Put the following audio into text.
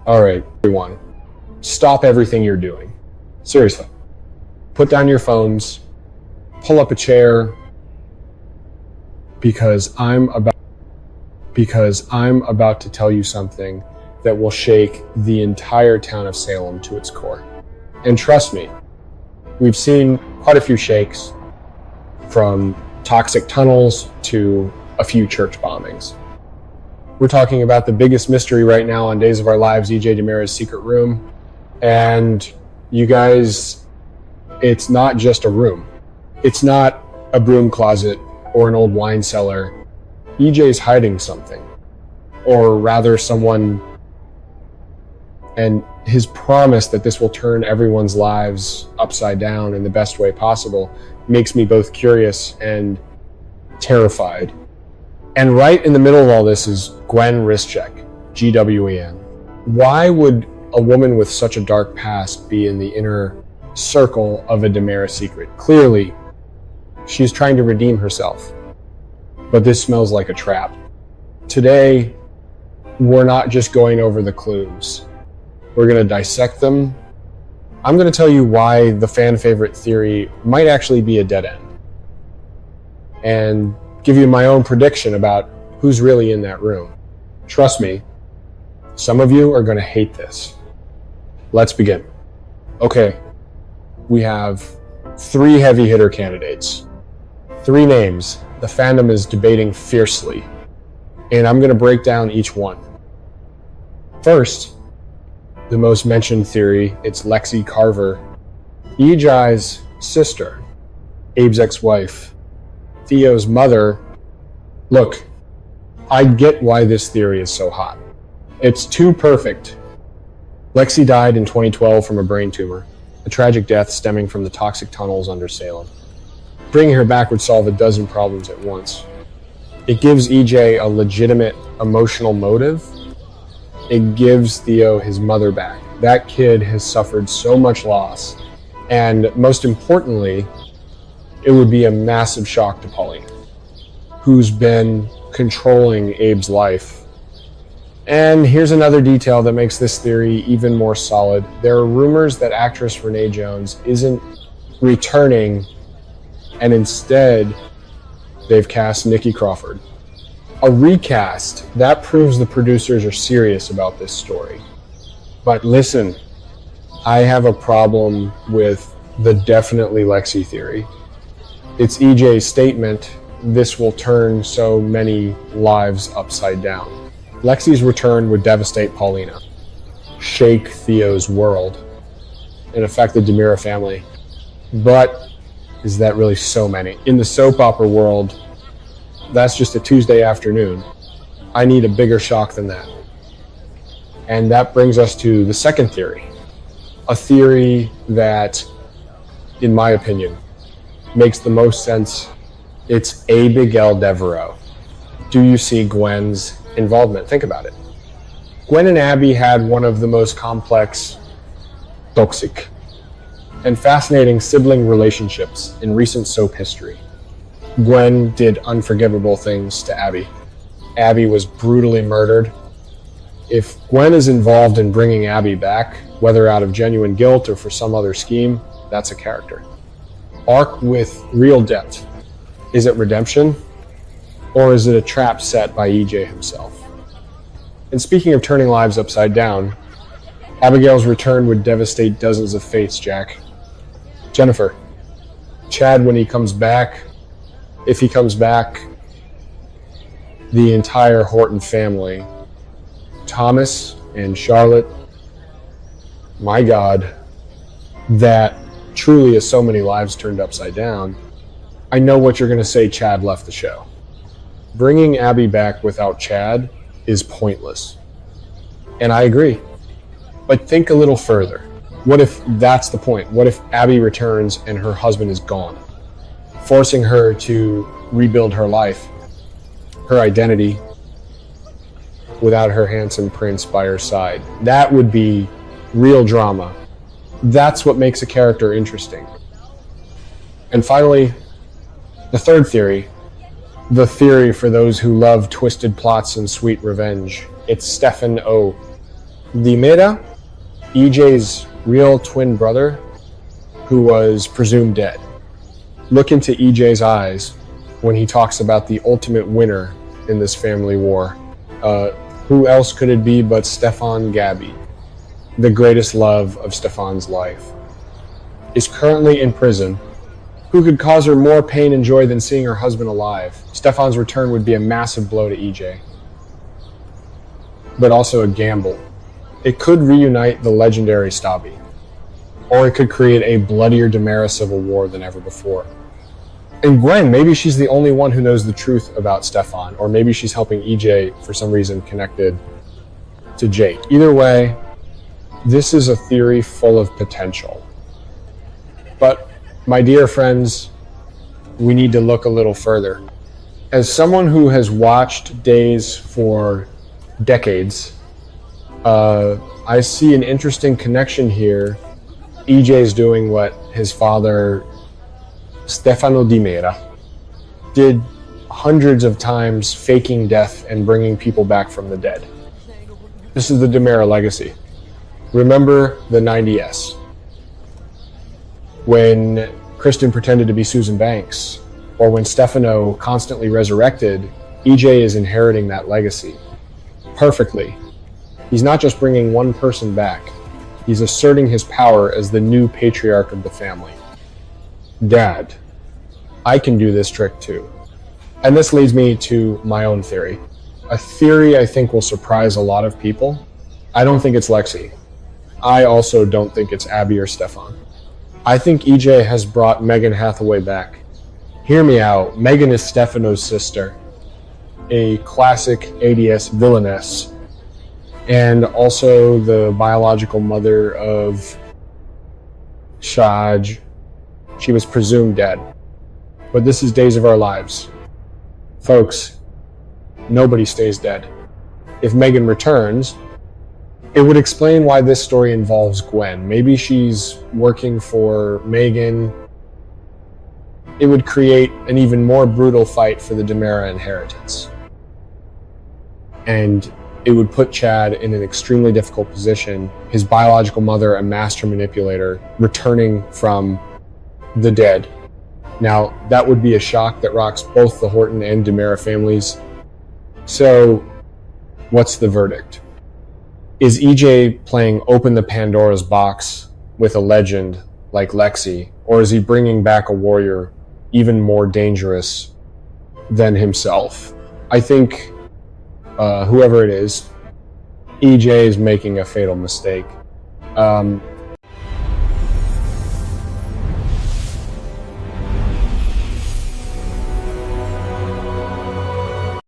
All right, everyone, stop everything you're doing. Seriously, put down your phones, pull up a chair, because I'm about to tell you something that will shake the entire town of Salem to its core. And trust me, we've seen quite a few shakes, from toxic tunnels to a few church bombings. We're talking about the biggest mystery right now on Days of Our Lives, EJ DiMera's secret room. And you guys, it's not just a room. It's not a broom closet or an old wine cellar. EJ's hiding something, or rather someone, and his promise that this will turn everyone's lives upside down in the best way possible makes me both curious and terrified. And right in the middle of all this is Gwen Rizczech, GWEN. Why would a woman with such a dark past be in the inner circle of a DiMera secret? Clearly, she's trying to redeem herself. But this smells like a trap. Today, we're not just going over the clues. We're going to dissect them. I'm going to tell you why the fan favorite theory might actually be a dead end, and give you my own prediction about who's really in that room. Trust me, some of you are going to hate this. Let's begin. Okay, we have 3 heavy hitter candidates. 3 names the fandom is debating fiercely, and I'm going to break down each one. First, the most mentioned theory, it's Lexie Carver, EJ's sister, Abe's ex-wife, Theo's mother. Look, I get why this theory is so hot. It's too perfect. Lexie died in 2012 from a brain tumor, a tragic death stemming from the toxic tunnels under Salem. Bringing her back would solve a dozen problems at once. It gives EJ a legitimate emotional motive. It gives Theo his mother back. That kid has suffered so much loss. And most importantly, it would be a massive shock to Pauline, who's been controlling Abe's life. And here's another detail that makes this theory even more solid. There are rumors that actress Renee Jones isn't returning, and instead they've cast Nikki Crawford. A recast, that proves the producers are serious about this story. But listen, I have a problem with the definitely Lexie theory. It's EJ's statement, this will turn so many lives upside down. Lexie's return would devastate Paulina, shake Theo's world, and affect the DiMera family. But is that really so many? In the soap opera world, that's just a Tuesday afternoon. I need a bigger shock than that. And that brings us to the second theory. A theory that, in my opinion, makes the most sense. It's Abigail Devereaux. Do you see Gwen's involvement? Think about it. Gwen and Abby had one of the most complex, toxic, and fascinating sibling relationships in recent soap history. Gwen did unforgivable things to Abby. Abby was brutally murdered. If Gwen is involved in bringing Abby back, whether out of genuine guilt or for some other scheme, that's a character. Arc with real depth. Is it redemption? Or is it a trap set by EJ himself? And speaking of turning lives upside down, Abigail's return would devastate dozens of fates, Jack. Jennifer, Chad when he comes back, if he comes back, the entire Horton family, Thomas and Charlotte, my God, that truly is so many lives turned upside down. I know what you're going to say, Chad left the show. Bringing Abby back without Chad is pointless. And I agree. But think a little further. What if that's the point? What if Abby returns and her husband is gone, forcing her to rebuild her life, her identity, without her handsome prince by her side? That would be real drama. That's what makes a character interesting. And finally, the third theory, the theory for those who love twisted plots and sweet revenge. It's Stefan O. DiMera, EJ's real twin brother, who was presumed dead. Look into EJ's eyes when he talks about the ultimate winner in this family war. Who else could it be but Stefan Gabi, the greatest love of Stefan's life, is currently in prison. Who could cause her more pain and joy than seeing her husband alive? Stefan's return would be a massive blow to EJ, but also a gamble. It could reunite the legendary Stabi, or it could create a bloodier DiMera civil war than ever before. And Gwen, maybe she's the only one who knows the truth about Stefan, or maybe she's helping EJ for some reason connected to Jake. Either way, this is a theory full of potential. But my dear friends, we need to look a little further. As someone who has watched Days for decades, I see an interesting connection here. EJ's doing what his father, Stefano DiMera, did hundreds of times, faking death and bringing people back from the dead. This is the DiMera legacy. Remember the 90s, when Kristen pretended to be Susan Banks, or when Stefano constantly resurrected. EJ is inheriting that legacy perfectly. He's not just bringing one person back, he's asserting his power as the new patriarch of the family. Dad, I can do this trick too. And this leads me to my own theory. A theory I think will surprise a lot of people. I don't think it's Lexie. I also don't think it's Abby or Stefan. I think EJ has brought Megan Hathaway back. Hear me out. Megan is Stefano's sister, a classic ADS villainess, and also the biological mother of Shaj. She was presumed dead. But this is Days of Our Lives. Folks, nobody stays dead. If Megan returns, it would explain why this story involves Gwen. Maybe she's working for Megan. It would create an even more brutal fight for the DiMera inheritance. And it would put Chad in an extremely difficult position. His biological mother, a master manipulator, returning from the dead. Now, that would be a shock that rocks both the Horton and DiMera families. So, what's the verdict? Is EJ playing Open the Pandora's Box with a legend like Lexie, or is he bringing back a warrior even more dangerous than himself? I think whoever it is, EJ is making a fatal mistake.